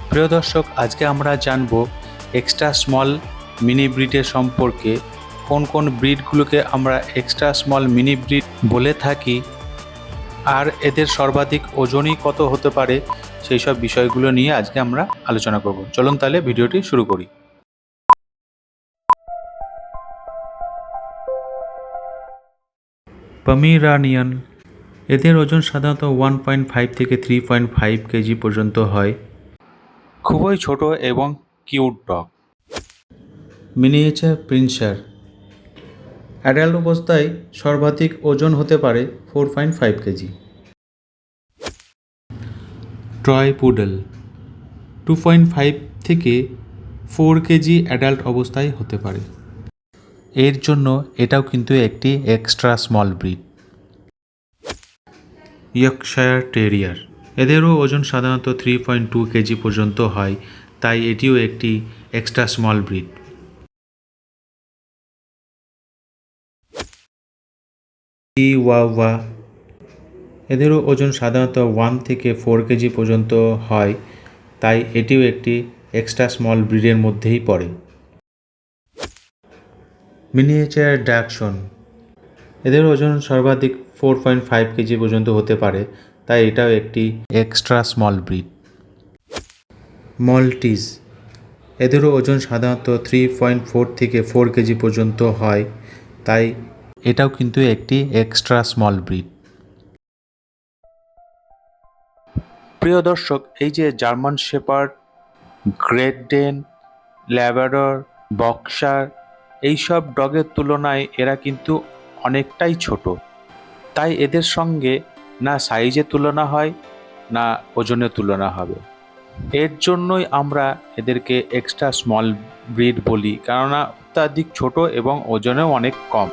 প্রিয় দর্শক, আজকে আমরা জানব এক্সট্রা স্মল মিনি ব্রিডের সম্পর্কে। কোন কোন ব্রিডগুলোকে আমরা এক্সট্রা স্মল মিনি ব্রিড বলে থাকি আর এদের সর্বাধিক ওজনই কত হতে পারে, সেই সব বিষয়গুলো নিয়ে আজকে আমরা আলোচনা করব। চলুন তাহলে ভিডিওটি শুরু করি। পমেরানিয়ান, এদের ওজন সাধারণত 1.5 থেকে 3.5 কেজি পর্যন্ত হয়। খুবই ছোট এবং কিউট ডগ। মিনিয়েচার পিনশার, অ্যাডাল্ট অবস্থায় সর্বাধিক ওজন হতে পারে 4.5 কেজি। টয় পুডল 2.5 থেকে 4 কেজি অ্যাডাল্ট অবস্থায় হতে পারে। এর জন্য এটাও কিন্তু একটি extra small breed. Yorkshire terrier, এদেরও ওজন সাধারণত 3.2 কেজি পর্যন্ত হয়, তাই এটিও একটি এক্সট্রা স্মল ব্রিড। চিওয়াওয়া, এদেরও ওজন সাধারণত 1 থেকে 4 কেজি পর্যন্ত হয়, তাই এটিও একটি এক্সট্রা স্মল ব্রিডের মধ্যেই পড়ে। মিনিয়েচার ড্যাকসন, এদের ওজন সর্বাধিক 4.5 কেজি পর্যন্ত হতে পারে, তাই এটাও একটি এক্সট্রা স্মল ব্রিড। মলটিজ, এদেরও ওজন সাধারণত 3.4 থেকে 4 কেজি পর্যন্ত হয়, তাই এটাও কিন্তু একটি এক্সট্রা স্মল ব্রিড। প্রিয় দর্শক, এই যে জার্মান শেপার্ড, গ্রেট ডেন, ল্যাব্রাডর, বক্সার, এইসব ডগের তুলনায় এরা কিন্তু অনেকটাই ছোট, তাই এদের সঙ্গে না সাইজে তুলনা হয় না ওজনে তুলনা হবে। এর জন্যই আমরা এদেরকে এক্সট্রা স্মল ব্রিড বলি, কেননা অত্যাধিক ছোট এবং ওজনেও অনেক কম।